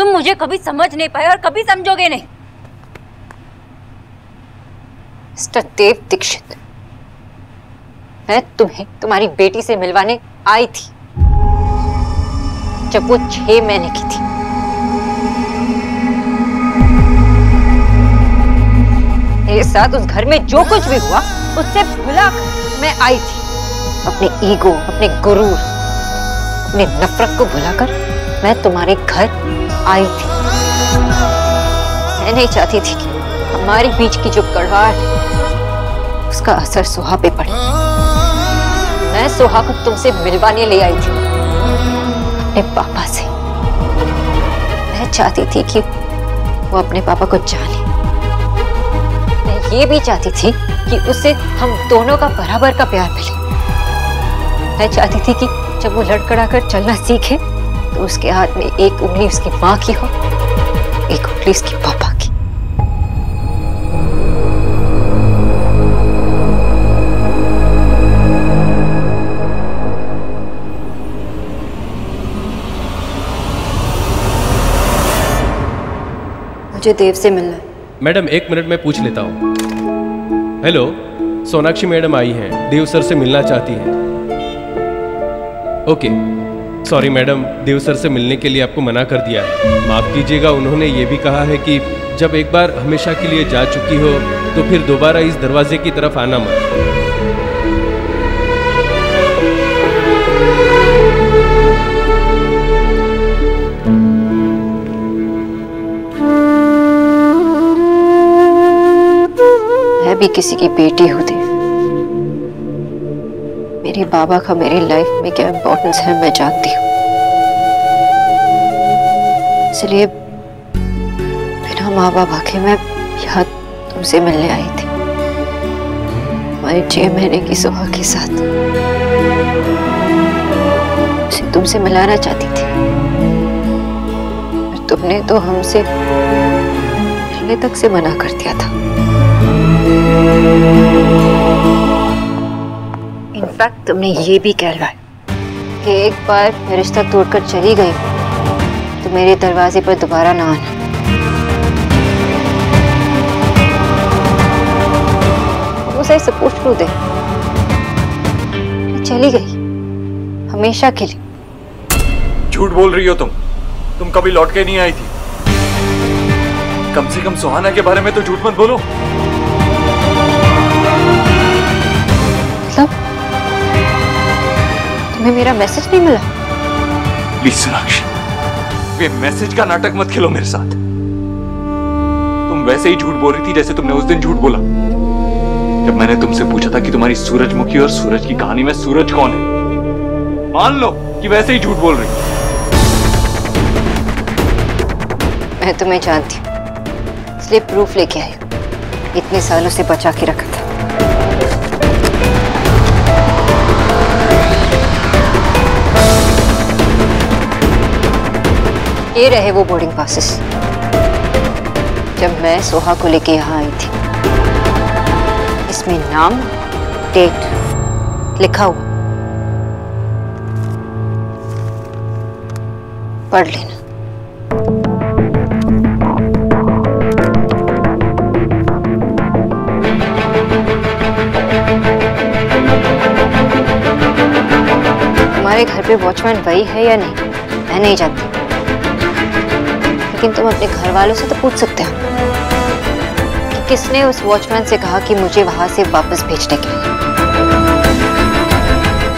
तुम मुझे कभी समझ नहीं पाए और कभी समझोगे नहीं। मिस्टर देव दीक्षित, मैं तुम्हें तुम्हारी बेटी से मिलवाने आई थी जब वो 6 महीने की थी। मेरे साथ उस घर में जो कुछ भी हुआ उससे भुलाकर मैं आई थी। अपने ईगो, अपने गुरूर, अपने नफरत को भुलाकर मैं तुम्हारे घर आई थी। मैं नहीं चाहती थी कि हमारे बीच की जो कड़वाहट है उसका असर सुहा पे पड़े। मैं सुहा को तुमसे मिलवाने ले आई थी अपने पापा से। मैं चाहती थी कि वो अपने पापा को जाने। मैं ये भी चाहती थी कि उसे हम दोनों का बराबर का प्यार मिले। मैं चाहती थी कि जब वो लड़खड़ाकर चलना सीखे तो उसके हाथ में एक उंगली उसकी माँ की हो, एक उंगली उसकी पापा की। मुझे देव से मिलना है। मैडम 1 मिनट में पूछ लेता हूँ। हेलो, सोनाक्षी मैडम आई हैं, देव सर से मिलना चाहती हैं। ओके, सॉरी मैडम, देव सर से मिलने के लिए आपको मना कर दिया है। माफ़ कीजिएगा, उन्होंने ये भी कहा है कि जब एक बार हमेशा के लिए जा चुकी हो तो फिर दोबारा इस दरवाजे की तरफ आना मत। मैं भी किसी की बेटी हूँ देव। मेरे बाबा का मेरी लाइफ में क्या इम्पोर्टेंस है मैं जानती हूँ। इसलिए बिना माँ बाबा के मैं यहाँ तुमसे मिलने आई थी, हमारे 6 महीने की सुहा के साथ। उसे तुमसे मिलाना चाहती थी, पर तुमने तो हमसे मिलने तक से मना कर दिया था। इनफैक्ट तुमने ये भी कहलवाया कि एक बार मैं रिश्ता तोड़कर चली गई तो मेरे दरवाजे पर दोबारा ना आना। उसे सपोर्ट करो दे, चली गई हमेशा के लिए। झूठ बोल रही हो तुम कभी लौट के नहीं आई थी। कम से कम सुहाना के बारे में तो झूठ मत बोलो। मतलब तुम्हें मेरा मैसेज नहीं मिला? प्लीज सोनाक्षी, ये मैसेज का नाटक मत खेलो मेरे साथ। तुम वैसे ही झूठ बोल रही थी जैसे तुमने उस दिन झूठ बोला जब मैंने तुमसे पूछा था कि तुम्हारी सूरजमुखी और सूरज की कहानी में सूरज कौन है। मान लो कि वैसे ही झूठ बोल रही। मैं तुम्हें जानती हूँ, इसलिए प्रूफ लेके आई। इतने सालों से बचा के रखा था। ये रहे वो बोर्डिंग पासेस जब मैं सोहा को लेके यहाँ आई थी। इसमें नाम, डेट लिखा हुआ, पढ़ लेना। तुम्हारे घर पे वॉचमैन वही है या नहीं मैं नहीं जानती, लेकिन तुम अपने घर वालों से तो पूछ सकते हो कि किसने उस वॉचमैन से कहा कि मुझे वहां से वापस भेजने के लिए,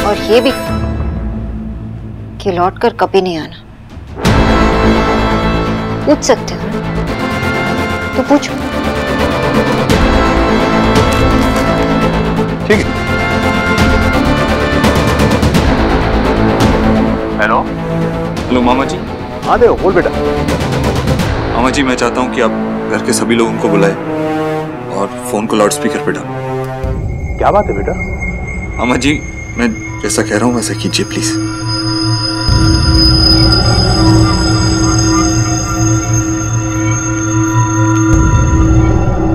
और ये भी कि लौटकर कभी नहीं आना। पूछ सकते हो तो पूछो। ठीक है। हेलो हेलो मामा जी। हाँ देव, बोल बेटा। मामा जी, मैं चाहता हूँ कि आप घर के सभी लोगों को बुलाएं और फोन को लाउड स्पीकर पे डालें। क्या बात है बेटा? मामा जी, मैं जैसा कह रहा हूँ वैसा कीजिए प्लीज।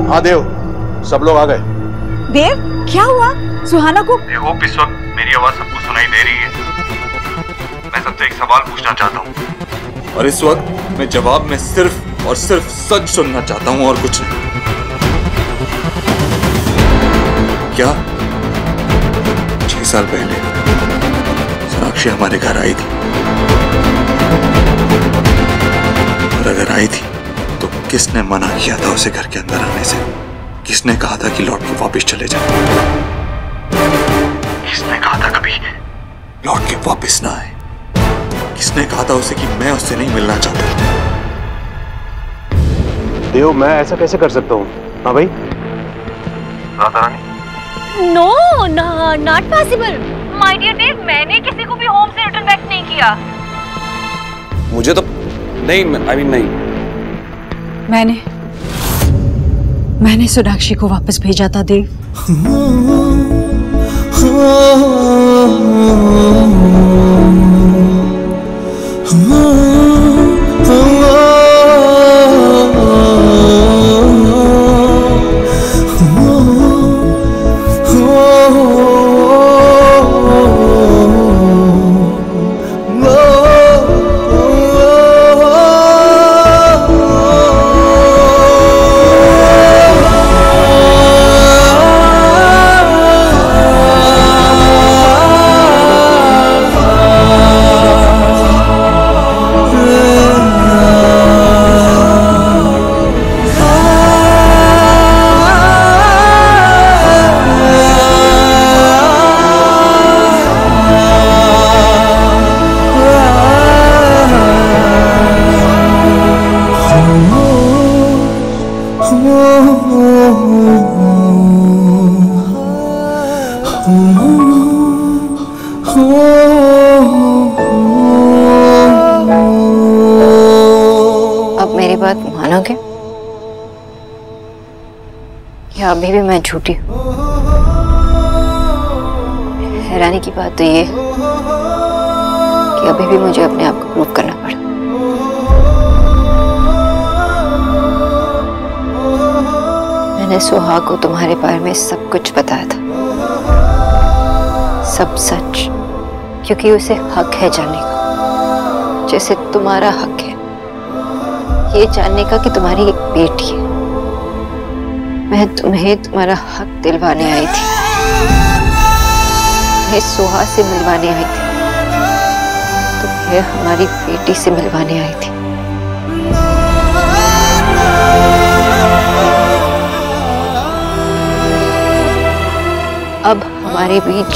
हाँ देव, सब लोग आ गए। देव, क्या हुआ? सुहाना को? आई होप इस वक्त मेरी आवाज सबको सुनाई दे रही है। मैं सबसे एक सवाल पूछना चाहता हूँ। और इस वक्त मैं जवाब में सिर्फ और सिर्फ सच सुनना चाहता हूं और कुछ नहीं। क्या 6 साल पहले सोनाक्षी हमारे घर आई थी? और अगर आई थी तो किसने मना किया था उसे घर के अंदर आने से? किसने कहा था कि लौट के वापस चले जाए? किसने कहा था कभी लौट के वापस ना आए? किसने कहा था उसे कि मैं उससे नहीं मिलना चाहता? देव, मैं ऐसा कैसे कर सकता हूँ? हाँ भाई, Radha Rani. No, not possible my dear Dev. मैंने किसी को भी होम से रिटर्न बैक नहीं किया। मुझे तो नहीं, आई मीन नहीं। मैंने सोनाक्षी को वापस भेजा था देव। अब मेरी बात मानोगे या अभी भी मैं झूठी हूँ? हैरानी की बात तो ये है कि अभी भी मुझे अपने आप को प्रूव करना पड़ा। मैंने सुहाग को तुम्हारे बारे में सब कुछ बताया था, सब सच, क्योंकि उसे हक है जानने का, जैसे तुम्हारा हक है ये जानने का कि तुम्हारी एक बेटी है। मैं तुम्हें तुम्हारा हक दिलवाने आई थी, मैं सुहा से मिलवाने आई थी, तुम्हें हमारी बेटी से मिलवाने आई थी। अब हमारे बीच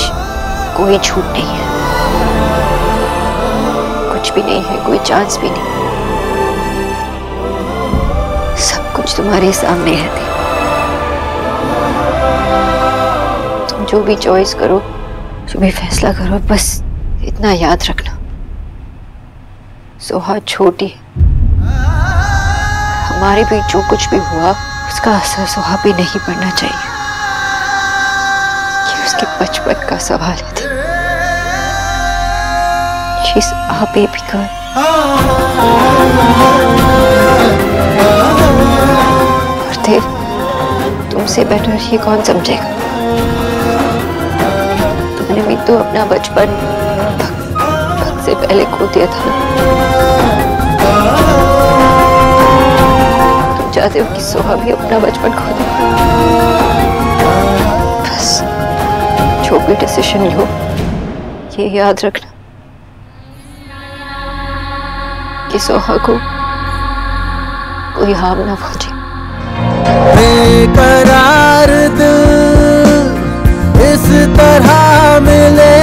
कोई झूठ नहीं है, कुछ भी नहीं है, कोई चांस भी नहीं। सब कुछ तुम्हारे सामने है। तुम जो भी चॉइस करो, जो भी फैसला करो, बस इतना याद रखना, सुहा छोटी है। हमारे बीच जो कुछ भी हुआ उसका असर सुहा भी नहीं पड़ना चाहिए। ये उसके बचपन का सवाल है। She's our baby girl. और देव, तुमसे बेटर ये कौन समझेगा? तुमने भी तो अपना बचपन वक्त से पहले खो दिया था। तुम चाहते हो कि सुहा भी अपना बचपन खो दे। बस जो भी डिसीजन लो, ये याद रखना कि सुहा को कोई हार्म ना पहुंचे। बेकरार दिल इस तरह मिले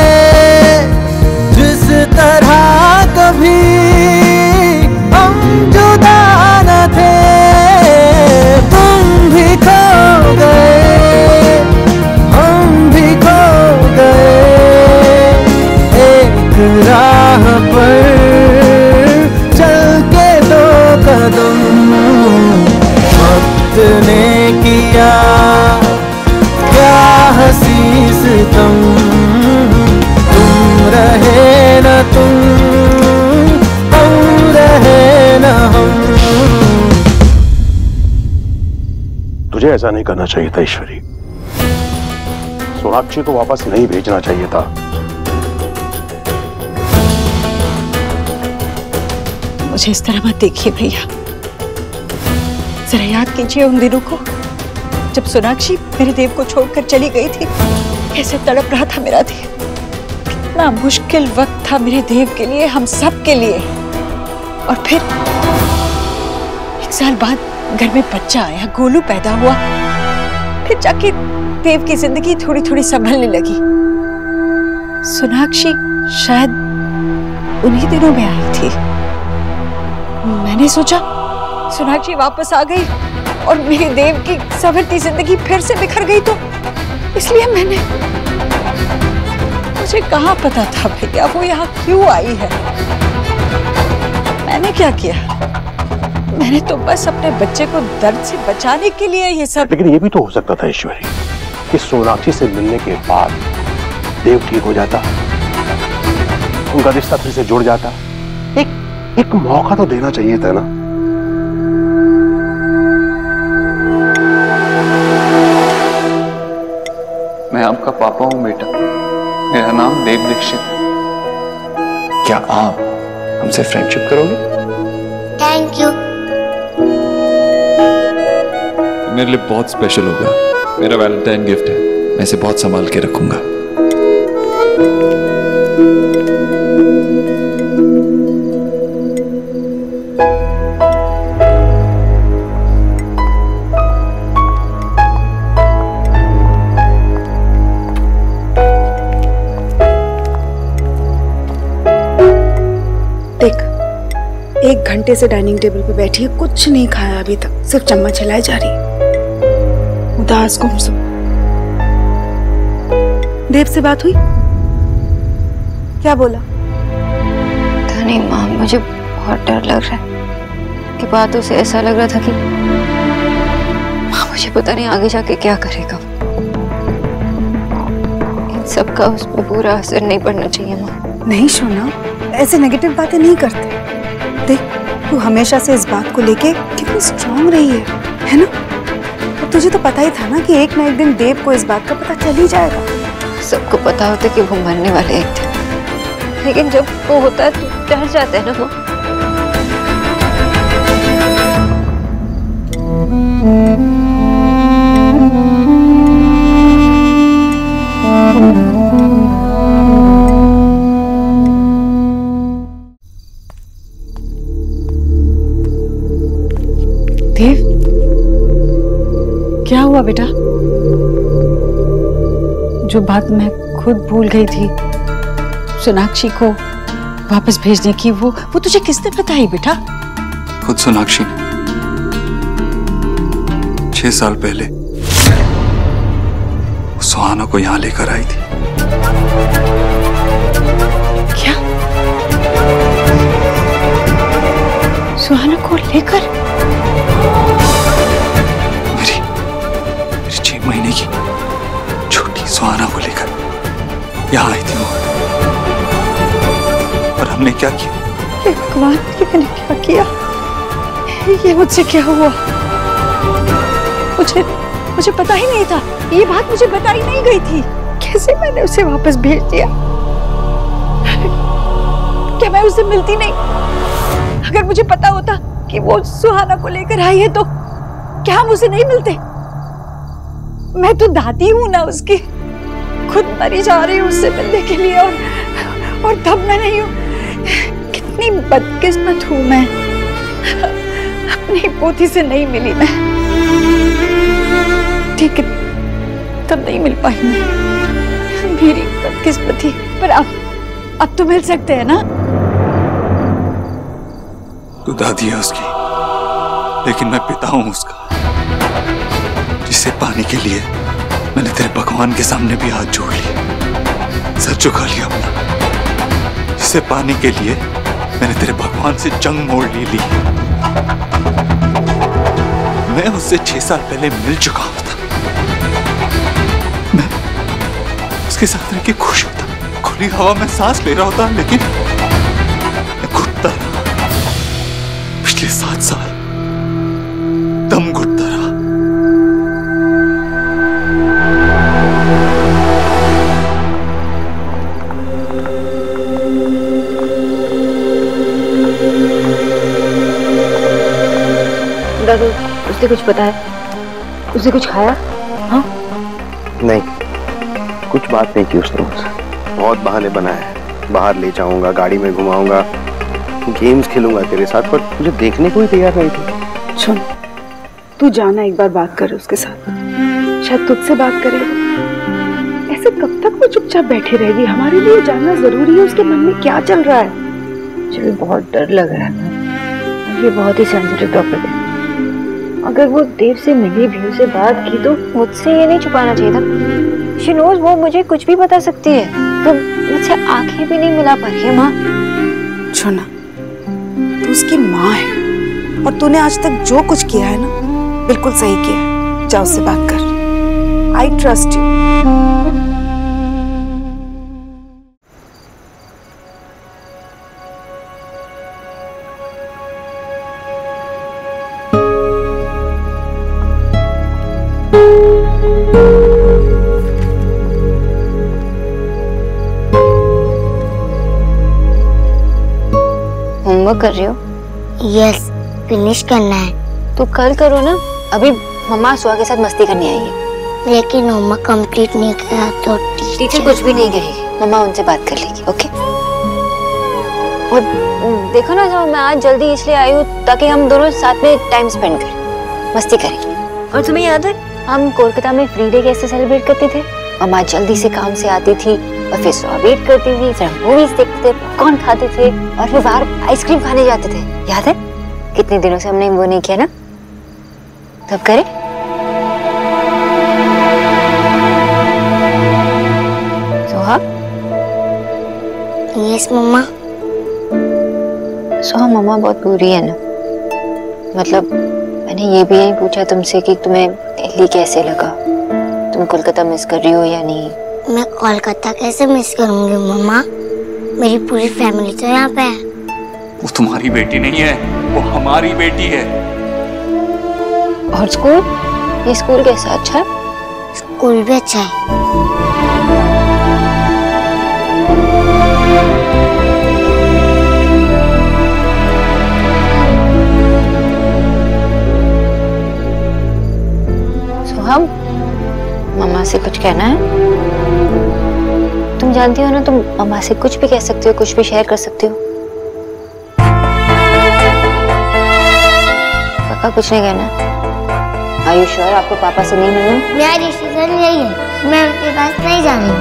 जिस तरह कभी हम जुदा न थे। तुम भी खो गए, हम भी खो गए, एक राह पर चल के दो कदम वक्त ने किया क्या हंसी सितम। तुम रहे न तुम, हम रहे न हम। तुझे ऐसा नहीं करना चाहिए था ईश्वरी, सोनाक्षी को वापस नहीं भेजना चाहिए था। मुझे इस तरह मत देखिए भैया। जरा याद कीजिए उन दिनों को जब सोनाक्षी मेरे देव को छोड़कर चली गई थी। कैसे तड़प रहा था मेरा देव। कितना मुश्किल वक्त था मेरे देव के लिए, हम सब के लिए। और फिर 1 साल बाद घर में बच्चा आया, गोलू पैदा हुआ। फिर जाके देव की जिंदगी थोड़ी थोड़ी संभलने लगी। सोनाक्षी शायद उन्हीं दिनों में आई थी। मैंने सोचा सोनाक्षी वापस आ गई और मेरे देव की संवरती जिंदगी फिर से बिखर गई, तो इसलिए मुझे कहाँ पता था भैया वो यहाँ क्यों आई है। मैंने क्या किया? मैंने तो बस अपने बच्चे को दर्द से बचाने के लिए ये सब। लेकिन ये भी तो हो सकता था ईश्वरी कि सोनाक्षी से मिलने के बाद देव ठीक हो जाता, उनका रिश्ता फिर से जुड़ जाता। एक मौका तो देना चाहिए था ना। मैं आपका पापा हूं बेटा, मेरा नाम देव दीक्षित है। क्या आप हमसे फ्रेंडशिप करोगे? Thank you. मेरे लिए बहुत स्पेशल होगा, मेरा वैलेंटाइन गिफ्ट है, मैं इसे बहुत संभाल के रखूंगा। देख, 1 घंटे से डाइनिंग टेबल पे बैठी है, कुछ नहीं खाया अभी तक, सिर्फ चम्मच हिलाए जा रही है। उदास गुमसुम। देव से बात हुई? क्या बोला? पता नहीं माँ, मुझे बहुत डर लग रहा है कि बातों से ऐसा लग रहा था कि माँ मुझे पता नहीं आगे जाके क्या करेगा। इन सब का उस पर बुरा असर नहीं पड़ना चाहिए माँ। नहीं सोना, ऐसे नेगेटिव बातें नहीं करते। देख, तू हमेशा से इस बात को लेके कितनी स्ट्रांग रही है ना? और तुझे तो पता ही था ना कि एक ना एक दिन देव को इस बात का पता चल ही जाएगा। सबको पता होता कि वो मरने वाले एक थे, लेकिन जब वो होता है तो डर जाते हैं ना वो। देव, क्या हुआ बेटा? जो बात मैं खुद भूल गई थी सोनाक्षी को वापस भेजने की, वो तुझे किसने बताई बेटा? खुद सोनाक्षी ने 6 साल पहले सुहाना को यहां लेकर आई थी। क्या? सुहाना को लेकर? मेरी 6 महीने की छोटी सुहाना को लेकर यहाँ आई थी वो। और हमने क्या किया? हे भगवान, ये मैंने क्या किया? ये मुझसे क्या हुआ? मुझे पता ही नहीं था, ये बात मुझे बताई नहीं गई थी। कैसे मैंने उसे वापस भेज दिया? क्या मैं उससे मिलती नहीं? अगर मुझे पता होता कि वो सुहाना को लेकर आई है तो क्या हम उसे नहीं मिलते? मैं तो दादी हूं ना उसकी, खुद मरी जा रही हूँ उससे मिलने के लिए, और तब मैं नहीं हूँ। कितनी बदकिस्मत हूँ मैं, अपनी पोती से नहीं मिली मैं। ठीक है, तब नहीं मिल पाई मैं, मेरी बदकिस्मती। पर अब तो मिल सकते हैं ना? तू दादी है उसकी, लेकिन मैं पिता हूं उसका, जिसे पाने के लिए मैंने तेरे भगवान के सामने भी हाथ जोड़ लिए, सर झुका लिया अपना। जिसे पाने के लिए मैंने तेरे भगवान से जंग मोड़ ली। मैं उससे 6 साल पहले मिल चुका होता, मैं उसके साथ रह के खुश होता, खुली हवा में सांस ले रहा होता, लेकिन मैं घुटता रहा। पिछले 7 साल दम घुटता रहा। का तो उसने कुछ बताया? उसने कुछ खाया? हाँ? नहीं, कुछ बात नहीं की उसने मुझसे। बहुत बहाने बनाए, बाहर ले जाऊंगा, गाड़ी में घुमाऊंगा, गेम्स खेलूंगा तेरे साथ, पर मुझे देखने को ही तैयार नहीं थी। सुन, तू जाना एक बार बात कर उसके साथ, शायद तुझसे बात करे। ऐसे कब तक वो चुपचाप बैठी रहेगी? हमारे लिए जानना जरूरी है उसके मन में क्या चल रहा है। मुझे बहुत डर लग रहा है, ये बहुत ही सेंसिटिव टॉपिक है। अगर वो देव से मिली भी, उसे बात की, तो मुझसे ये नहीं छुपाना चाहिए था। शी नोज, वो मुझे कुछ भी बता सकती है। तो मुझसे आंखें भी नहीं मिला पा रही है माँ। सुना, तू उसकी माँ है और तूने आज तक जो कुछ किया है ना, बिल्कुल सही किया है। जा उससे बात कर। I trust you. होमवर्क कर रही हो? यस, फिनिश करना है। तो कल करो ना, अभी मम्मा सुहा के साथ मस्ती करने आई है। लेकिन होमवर्क कंप्लीट नहीं किया तो टीचर कुछ भी नहीं कहेगी, मम्मा उनसे बात कर लेगी। ओके? और देखो ना, मैं आज जल्दी इसलिए आई हूँ ताकि हम दोनों साथ में टाइम स्पेंड करें, मस्ती करेंगे। और तुम्हें याद है हम कोलकाता में फ्री डे कैसे सेलिब्रेट करते थे? मम्मा जल्दी से काम से आती थी और फिर सुहा वेट करती थी, फिर हम मूवीज देखते थे, पॉपकॉर्न खाते थे और फिर बाहर आइसक्रीम खाने जाते थे। याद है? कितने दिनों से हमने वो नहीं किया ना? तब करें? सुहा? यस मम्मा। सुहा, मम्मा बहुत बुरी है ना? मतलब मैंने ये भी नहीं पूछा तुमसे कि तुम्हें दिल्ली कैसे लगा, तुम कोलकाता मिस कर रही हो या नहीं? मैं कोलकाता कैसे मिस करूंगी मम्मा? मेरी पूरी फैमिली तो यहाँ पे है। वो तुम्हारी बेटी नहीं है, वो हमारी बेटी है। और स्कूल? ये स्कूल कैसा? अच्छा है? स्कूल भी अच्छा है। सुहाम, मम्मा से कुछ कहना है? तुम जानती हो ना, तुम मम्मा से कुछ भी कह सकती हो, कुछ भी शेयर कर सकती हो। पक्का कुछ नहीं कहना? Are you sure आपको पापा से नहीं मिलना? मेरा डिसीजन यही है, मैं उनके पास नहीं जा रही हूँ।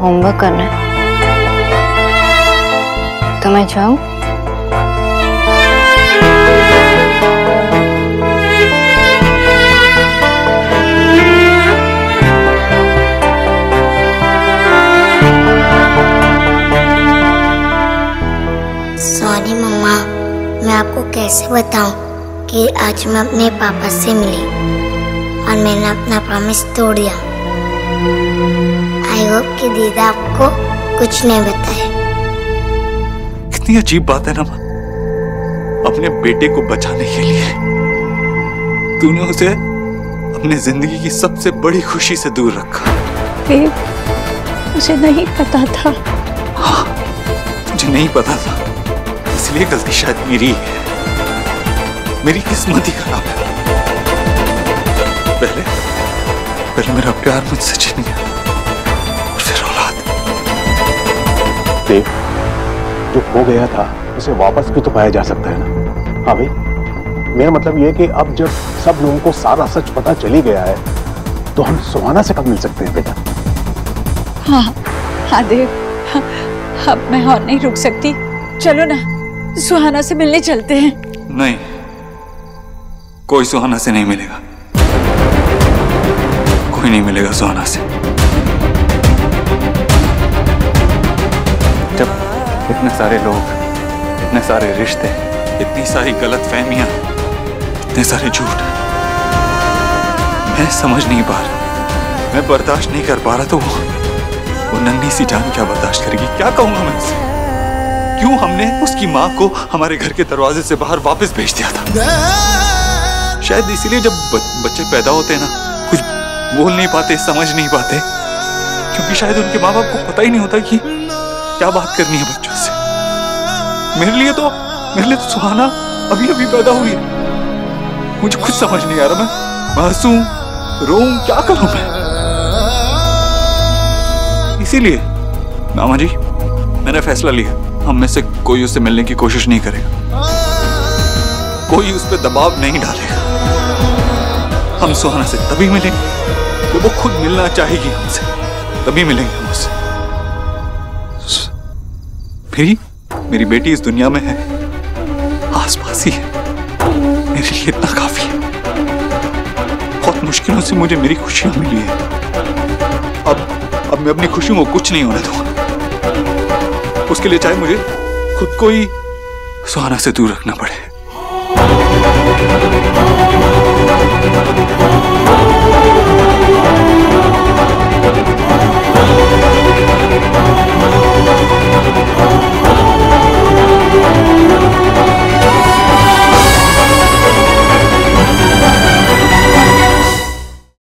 होमवर्क करना है तो मैं जाऊँ? सॉरी मम्मा, मैं आपको कैसे बताऊं कि आज मैं अपने पापा से मिली और मैंने अपना प्रॉमिस तोड़ दिया। आई होप कि दीदा आपको कुछ नहीं बताए। कितनी अजीब बात है ना माँ, अपने बेटे को बचाने के लिए तूने उसे अपनी जिंदगी की सबसे बड़ी खुशी से दूर रखा। देव, मुझे नहीं पता था। हाँ, मुझे नहीं पता था, इसलिए गलती शायद मेरी है, मेरी किस्मत ही खराब है। पहले मेरा प्यार मुझसे छिन गया और फिर औलाद। देव, जो हो गया था उसे वापस भी तो पाया जा सकता है ना? हाँ भाई, मेरा मतलब ये कि अब जब सब लोगों को सारा सच पता चली गया है तो हम सुहाना से कब मिल सकते हैं बेटा? हाँ हाँ देव, हाँ, अब मैं और नहीं रुक सकती। चलो ना, सुहाना से मिलने चलते हैं। नहीं, कोई सुहाना से नहीं मिलेगा, कोई नहीं मिलेगा सुहाना से। जब इतने सारे लोग, इतने सारे रिश्ते, इतनी सारी गलतफहमियां, इतने सारे झूठ, मैं समझ नहीं पा रहा, मैं बर्दाश्त नहीं कर पा रहा, तो वो नन्ही सी जान क्या बर्दाश्त करेगी? क्या कहूंगा मैं उससे? क्यों हमने उसकी माँ को हमारे घर के दरवाजे से बाहर वापस भेज दिया था? शायद इसीलिए जब बच्चे पैदा होते हैं ना, कुछ बोल नहीं पाते, समझ नहीं पाते, क्योंकि शायद उनके माँ बाप को पता ही नहीं होता कि क्या बात करनी है बच्चों से। मेरे लिए तो सुहाना अभी अभी पैदा हुई है। मुझे कुछ समझ नहीं आ रहा, मैं हंसूं, रोऊं, क्या करूं मैं? इसीलिए मामा जी, मैंने फैसला लिया, हम में से कोई उससे मिलने की कोशिश नहीं करेगा, कोई उस पर दबाव नहीं डालेगा। हम सुहाना से तभी मिलेंगे जब वो खुद मिलना चाहेगी हमसे, तभी मिलेंगे हम उससे। मेरी बेटी इस दुनिया में है, आसपास ही है, मेरे लिए इतना काफी है। बहुत मुश्किलों से मुझे मेरी खुशियां मिली है। अब मैं अपनी खुशियों को कुछ नहीं होने दूंगा। उसके लिए चाहे मुझे खुद को ही सुहाना से दूर रखना पड़े।